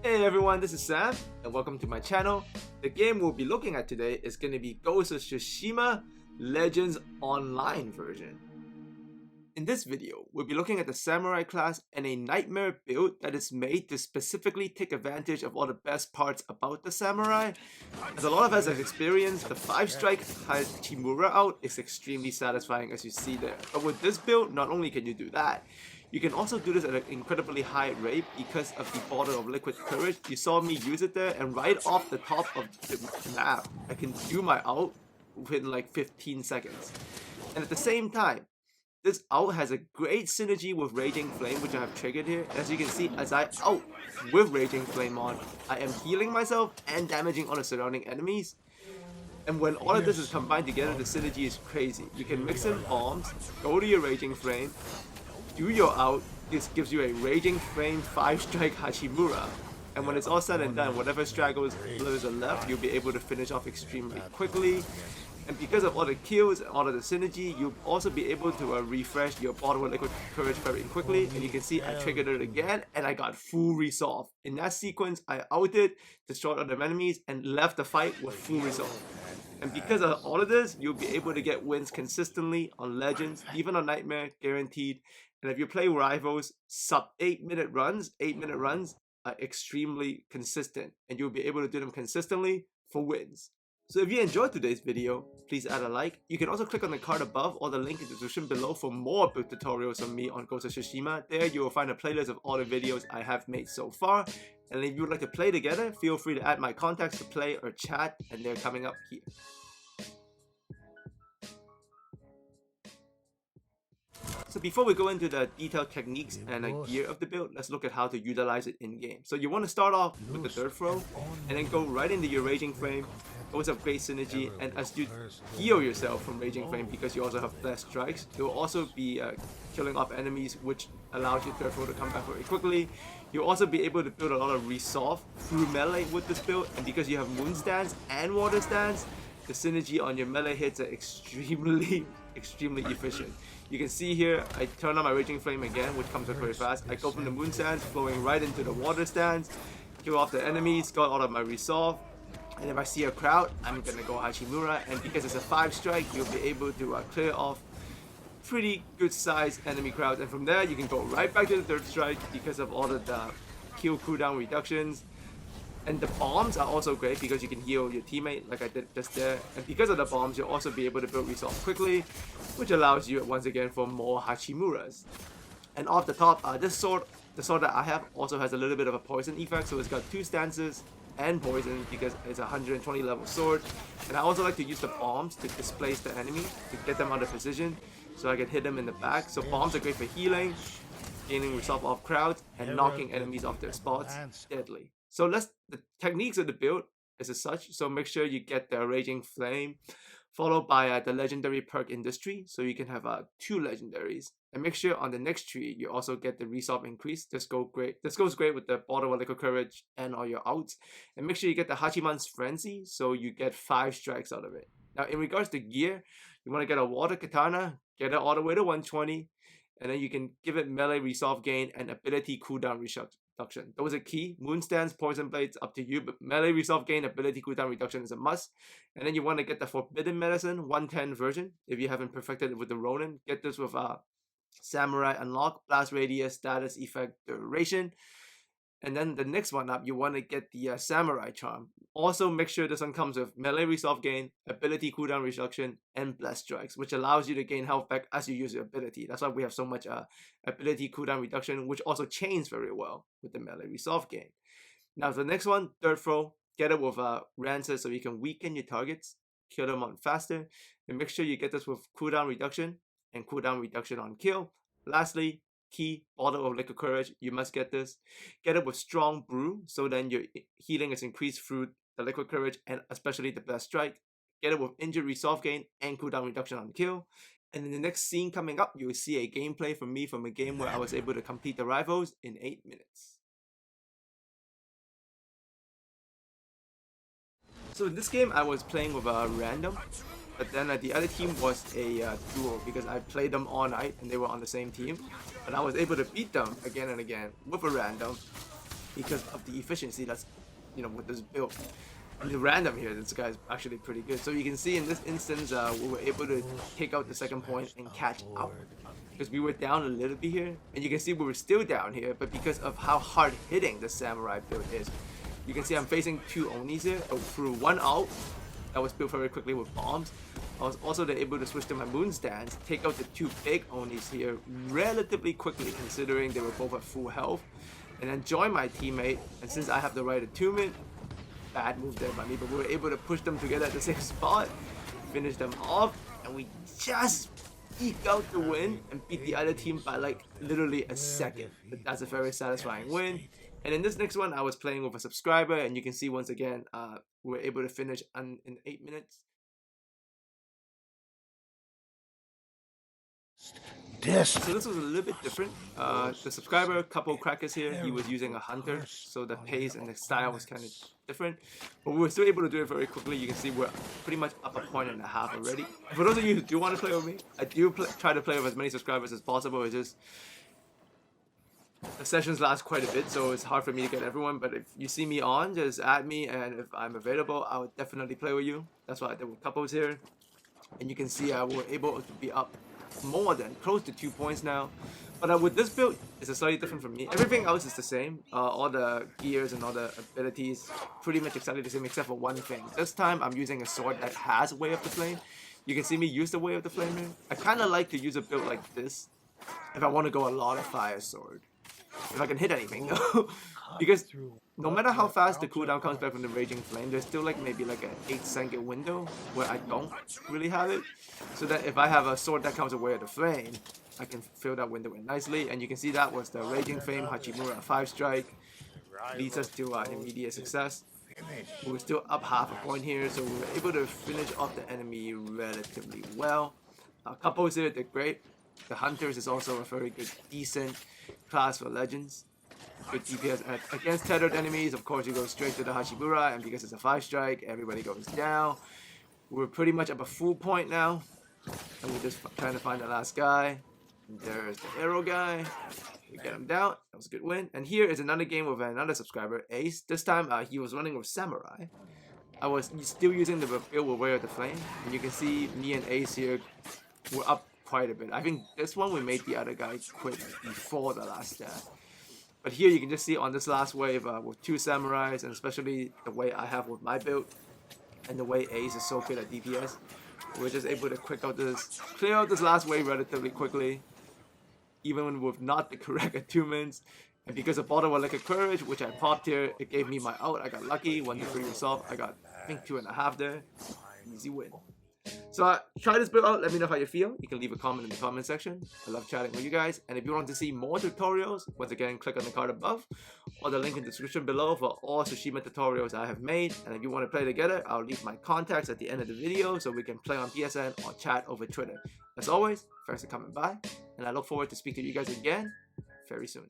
Hey everyone, this is Sam, and welcome to my channel. The game we'll be looking at today is going to be Ghost of Tsushima Legends Online version. In this video, we'll be looking at the Samurai class and a nightmare build that is made to specifically take advantage of all the best parts about the Samurai. As a lot of us have experienced, the 5-strike Hachimura out is extremely satisfying as you see there. But with this build, not only can you do that, you can also do this at an incredibly high rate because of the Bottle of Liquid Courage. You saw me use it there, and right off the top of the map, I can do my ult within like 15 seconds. And at the same time, this ult has a great synergy with Raging Flame, which I have triggered here. As you can see, as I ult with Raging Flame on, I am healing myself and damaging all the surrounding enemies. And when all of this is combined together, the synergy is crazy. You can mix in bombs, go to your Raging Flame, do your ult. This gives you a Raging Flame 5-strike Hachimura. And when it's all said and done, whatever straggles are left, you'll be able to finish off extremely quickly. And because of all the kills and all of the synergy, you'll also be able to refresh your Bottle of Liquid Courage very quickly. And you can see I triggered it again and I got full resolve. In that sequence, I ulted, destroyed all the enemies, and left the fight with full resolve. And because of all of this, you'll be able to get wins consistently on Legends, even on Nightmare, guaranteed. And if you play rivals, sub 8-minute runs are extremely consistent. And you'll be able to do them consistently for wins. So if you enjoyed today's video, please add a like. You can also click on the card above or the link in the description below for more build tutorials on me on Ghost of Tsushima. There you will find a playlist of all the videos I have made so far. And if you would like to play together, feel free to add my contacts to play or chat, and they're coming up here. So before we go into the detailed techniques and gear of the build, let's look at how to utilize it in game. So you want to start off with the third throw and then go right into your Raging Flame. Those have great synergy, and as you heal yourself from Raging Flame because you also have less strikes, you'll also be killing off enemies, which allows your third throw to come back very quickly. You'll also be able to build a lot of resolve through melee with this build, and because you have moon stance and water stance, the synergy on your melee hits are extremely efficient. You can see here, I turn on my Raging Flame again, which comes up very fast. I go from the moon stance, flowing right into the water stance, kill off the enemies, got all of my resolve. And if I see a crowd, I'm gonna go Hachimura, and because it's a 5-strike, you'll be able to clear off pretty good sized enemy crowds. And from there, you can go right back to the third strike because of all of the kill cooldown reductions. And the bombs are also great because you can heal your teammate like I did just there. And because of the bombs, you'll also be able to build resolve quickly, which allows you once again for more Hachimuras. And off the top, the sword that I have also has a little bit of a poison effect, so it's got 2 stances and poison because it's a 120 level sword. And I also like to use the bombs to displace the enemy to get them out of position so I can hit them in the back. So bombs are great for healing, gaining resolve off crowds, and knocking enemies off their spots deadly. So the techniques of the build is as such. So make sure you get the Raging Flame, followed by the legendary perk Industry, so you can have 2 legendaries. And make sure on the next tree you also get the resolve increase. This goes great with the Bottle of Liquid Courage and all your outs. And make sure you get the Hachiman's Frenzy, so you get 5 strikes out of it. Now in regards to gear, you want to get a Water Katana, get it all the way to 120, and then you can give it melee resolve gain and ability cooldown reduction. Those are key. Moon stance, poison blades, up to you, but melee resolve gain, ability cooldown reduction is a must. And then you want to get the Forbidden Medicine 110 version if you haven't perfected it with the Ronin. Get this with Samurai Unlock, Blast Radius, Status Effect, Duration. And then the next one up, you want to get the Samurai Charm. Also make sure this one comes with melee resolve gain, ability cooldown reduction, and blessed strikes, which allows you to gain health back as you use your ability. That's why we have so much ability cooldown reduction, which also chains very well with the melee resolve gain. Now the next one, third throw, get it with Rancid so you can weaken your targets, kill them on faster, and make sure you get this with cooldown reduction and cooldown reduction on kill. Lastly, key, Bottle of Liquid Courage, you must get this. Get it with Strong Brew, so then your healing is increased through the Liquid Courage and especially the Blessed Strike. Get it with Injury Resolve Gain and cooldown reduction on kill. And in the next scene coming up, you'll see a gameplay from me from a game where I was able to complete the rivals in 8 minutes. So in this game, I was playing with a random, but then the other team was a duo because I played them all night and they were on the same team. But I was able to beat them again and again with a random. because of the efficiency that's, you know, with this build. And the random here, this guy's actually pretty good. So you can see in this instance, we were able to take out the second point and catch up. Because we were down a little bit here, and you can see we were still down here, but because of how hard hitting the samurai build is, you can see I'm facing 2 Onis here. Oh, through 1 ult that was built very quickly with bombs. I was also able to switch to my moon stance, take out the 2 big Onis here relatively quickly considering they were both at full health, and then join my teammate. And since I have the right attunement, bad move there by me, but we were able to push them together at the same spot, finish them off, and we just eke out the win and beat the other team by like literally a second. But that's a very satisfying win. And in this next one, I was playing with a subscriber, and you can see once again, we were able to finish in 8 minutes. So this was a little bit different. The subscriber, couple crackers here, he was using a hunter, so the pace and the style was kind of different. But we were still able to do it very quickly. You can see we're pretty much up a point and a half already. For those of you who do want to play with me, I do try to play with as many subscribers as possible. It's just the sessions last quite a bit, so it's hard for me to get everyone. But if you see me on, just add me, and if I'm available, I would definitely play with you. That's why I did with couples here. And you can see we were able to be up more than close to 2 points now. But with this build, it's a slightly different from me. Everything else is the same. All the gears and all the abilities pretty much exactly the same except for one thing. This time I'm using a sword that has Way of the Flame. You can see me use the Way of the Flame here. I kind of like to use a build like this if I want to go a lot of fire sword. If I can hit anything though. Because no matter how fast the cooldown comes back from the Raging Flame, there's still like maybe like an 8-second window where I don't really have it. So that if I have a sword that comes away of the flame, I can fill that window in nicely. And you can see that was the Raging Flame Hachimura 5-strike. Leads us to immediate success. We were still up half a point here, so we were able to finish off the enemy relatively well. Couples here did great. The Hunters is also a very good, decent class for Legends. Good DPS against tethered enemies. Of course, you go straight to the Hachimura, and because it's a 5-strike, everybody goes down. We're pretty much up a full point now, and we're just trying to find the last guy. And there's the arrow guy. We get him down. That was a good win. And here is another game with another subscriber, Ace. This time, he was running with Samurai. I was still using the build with Way of the Flame, and you can see me and Ace here. We're up quite a bit. I think this one we made the other guy quit before the last stat. But here you can just see on this last wave with 2 samurais, and especially the way I have with my build and the way Ace is so good at DPS, we're just able to clear out this last wave relatively quickly, even with not the correct attunements. And because of Bottle Liquid Courage, which I popped here, it gave me my out. I got lucky, 1 to 3 resolve. I got, I think, 2.5 there. Easy win. So try this build out, let me know how you feel. You can leave a comment in the comment section. I love chatting with you guys. And if you want to see more tutorials, once again, click on the card above or the link in the description below for all Tsushima tutorials I have made. And if you want to play together, I'll leave my contacts at the end of the video so we can play on PSN or chat over Twitter. As always, thanks for coming by, and I look forward to speaking to you guys again very soon.